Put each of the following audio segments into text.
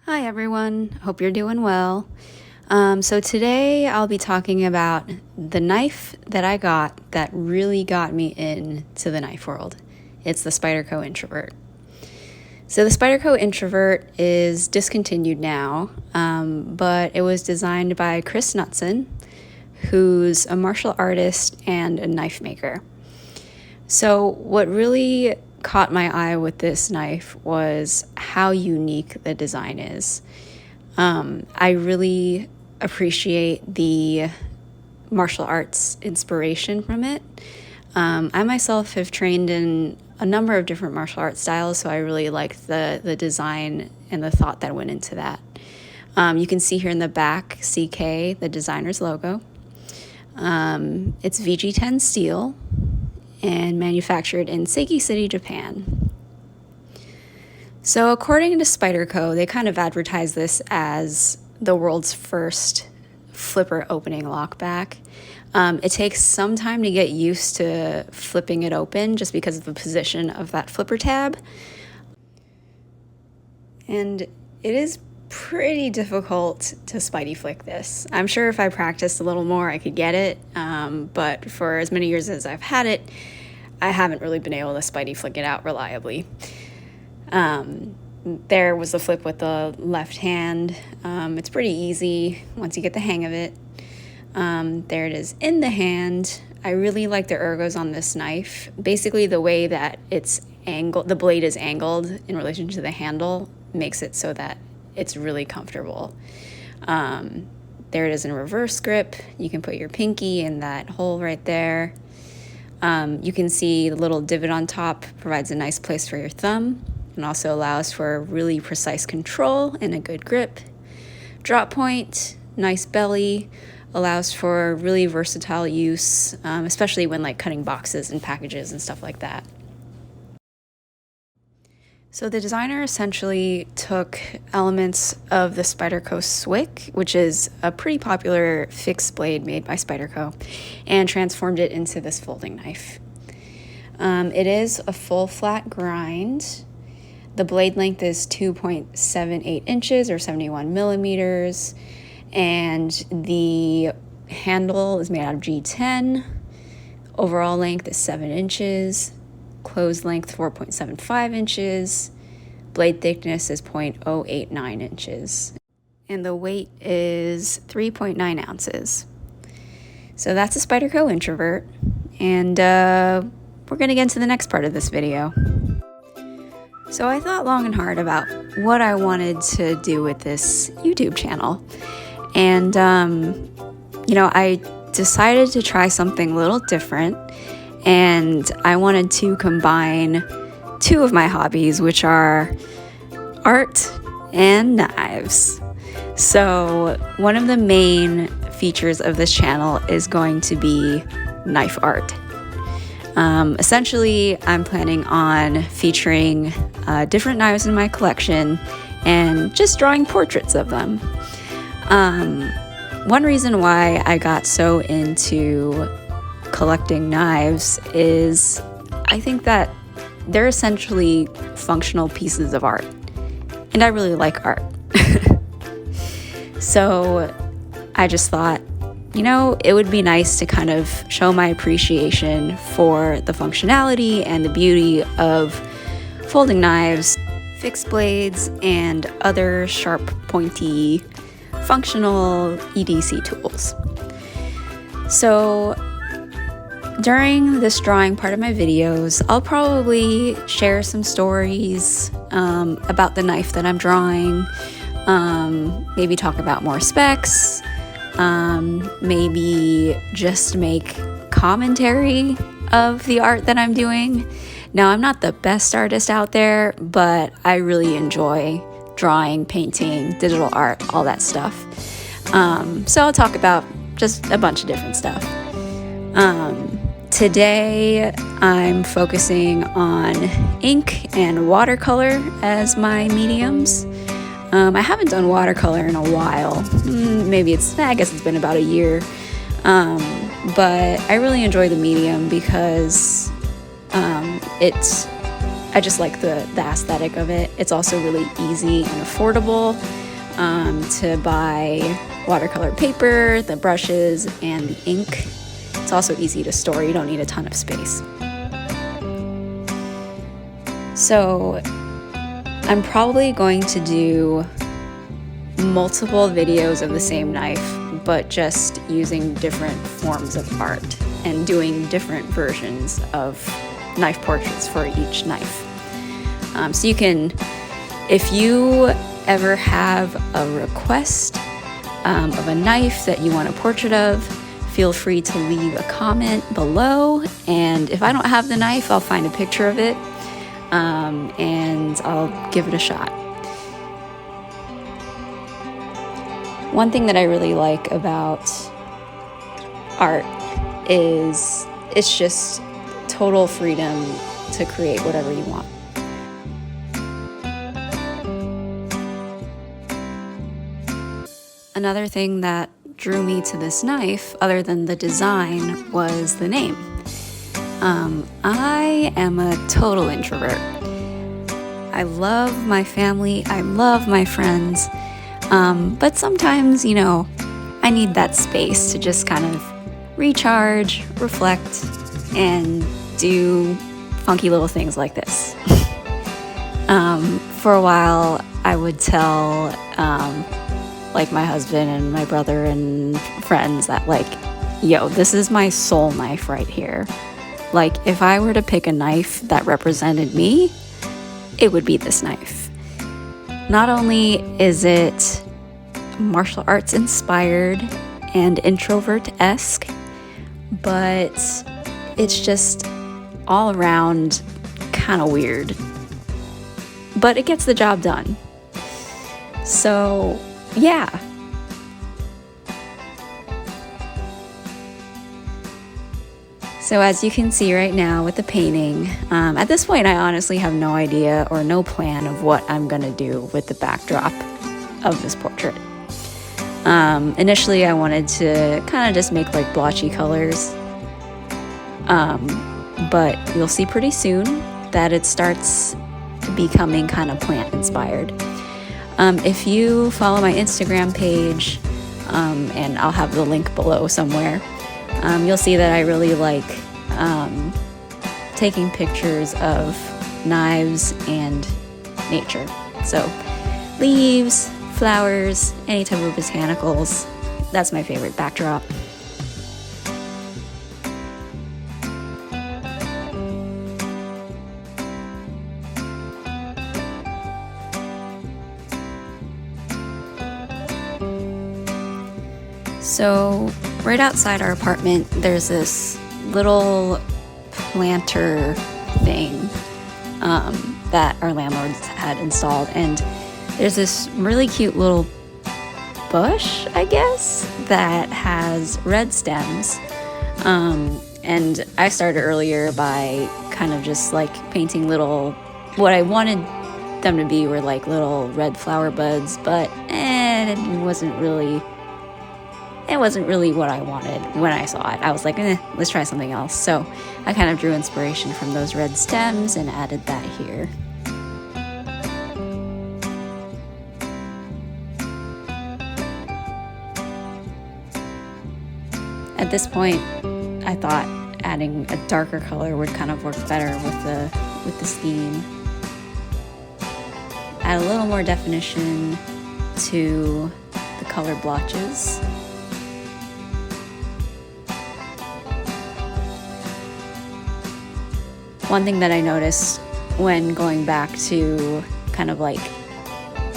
Hi everyone, hope you're doing well. So today I'll be talking about the knife that I got that really got me into the knife world. It's the Spyderco Introvert. So the Spyderco Introvert is discontinued now, but it was designed by Chris Knutson, who's a martial artist and a knife maker. So what really caught my eye with this knife was how unique the design is. I really appreciate the martial arts inspiration from it. I myself have trained in a number of different martial arts styles, so I really liked the design and the thought that went into that. You can see here in the back, CK, the designer's logo. It's VG10 steel and manufactured in Seiki City, Japan. So according to Spyderco, they kind of advertise this as the world's first flipper opening lockback. It takes some time to get used to flipping it open just because of the position of that flipper tab. And it is pretty difficult to Spidey flick this. I'm sure if I practiced a little more, I could get it. But for as many years as I've had it, I haven't really been able to Spidey flick it out reliably. There was the flip with the left hand. It's pretty easy once you get the hang of it. There it is in the hand. I really like the ergos on this knife. Basically, the way that it's angled, the blade is angled in relation to the handle, makes it so that it's really comfortable. There it is in reverse grip. You can put your pinky in that hole right there. You can see the little divot on top provides a nice place for your thumb and also allows for really precise control and a good grip. Drop point, nice belly, allows for really versatile use, especially when like cutting boxes and packages and stuff like that. So the designer essentially took elements of the Spyderco Swick, which is a pretty popular fixed blade made by Spyderco, and transformed it into this folding knife. It is a full flat grind. The blade length is 2.78 inches or 71 millimeters, and the handle is made out of G10. Overall length is 7 inches. Closed length 4.75 inches, blade thickness is 0.089 inches, and the weight is 3.9 ounces. So that's a Spyderco Introvert, and we're going to get into the next part of this video. So I thought long and hard about what I wanted to do with this YouTube channel, and I decided to try something a little different. And I wanted to combine two of my hobbies, which are art and knives. So one of the main features of this channel is going to be knife art. Essentially, I'm planning on featuring different knives in my collection and just drawing portraits of them. One reason why I got so into collecting knives is I think that they're essentially functional pieces of art, and I really like art. So I just thought, it would be nice to kind of show my appreciation for the functionality and the beauty of folding knives, fixed blades, and other sharp, pointy, functional EDC tools. So during this drawing part of my videos, I'll probably share some stories about the knife that I'm drawing, maybe talk about more specs, maybe just make commentary of the art that I'm doing. Now, I'm not the best artist out there, but I really enjoy drawing, painting, digital art, all that stuff. So I'll talk about just a bunch of different stuff. Today, I'm focusing on ink and watercolor as my mediums. I haven't done watercolor in a while. I guess it's been about a year. But I really enjoy the medium because I just like the aesthetic of it. It's also really easy and affordable to buy watercolor paper, the brushes, and the ink. It's also easy to store. You don't need a ton of space. So I'm probably going to do multiple videos of the same knife, but just using different forms of art and doing different versions of knife portraits for each knife. So you can, if you ever have a request of a knife that you want a portrait of, feel free to leave a comment below, and if I don't have the knife, I'll find a picture of it and I'll give it a shot. One thing that I really like about art is it's just total freedom to create whatever you want. Another thing that drew me to this knife, other than the design, was the name. I am a total introvert. I love my family, I love my friends, but sometimes, I need that space to just kind of recharge, reflect, and do funky little things like this. For a while, I would tell my husband and my brother and friends that yo, this is my soul knife right here. If I were to pick a knife that represented me, it would be this knife. Not only is it martial arts inspired and introvert-esque, but it's just all around kind of weird. But it gets the job done. So, yeah. So as you can see right now with the painting, at this point I honestly have no idea or no plan of what I'm gonna do with the backdrop of this portrait. Initially I wanted to kind of just make blotchy colors, but you'll see pretty soon that it starts becoming kind of plant inspired. If you follow my Instagram page, and I'll have the link below somewhere, you'll see that I really like taking pictures of knives and nature. So leaves, flowers, any type of botanicals, that's my favorite backdrop. So right outside our apartment, there's this little planter thing that our landlords had installed, and there's this really cute little bush, I guess, that has red stems, and I started earlier by kind of just painting what I wanted them to be were little red flower buds, but it wasn't really what I wanted when I saw it. I was like, let's try something else. So I kind of drew inspiration from those red stems and added that here. At this point, I thought adding a darker color would kind of work better with the scheme. Add a little more definition to the color blotches. One thing that I noticed when going back to kind of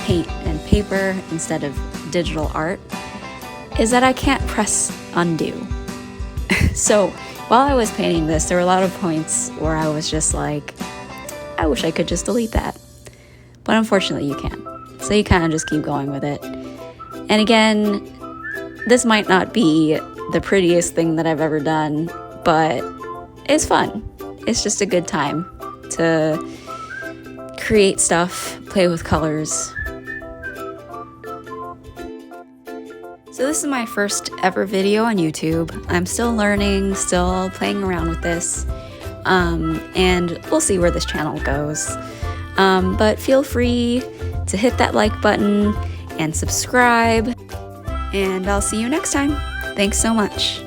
paint and paper instead of digital art is that I can't press undo. So while I was painting this, there were a lot of points where I was just I wish I could just delete that. But unfortunately you can't. So you kind of just keep going with it. And again, this might not be the prettiest thing that I've ever done, but it's fun. It's just a good time to create stuff, play with colors. So this is my first ever video on YouTube. I'm still learning, still playing around with this. and we'll see where this channel goes. But feel free to hit that like button and subscribe, and I'll see you next time. Thanks so much.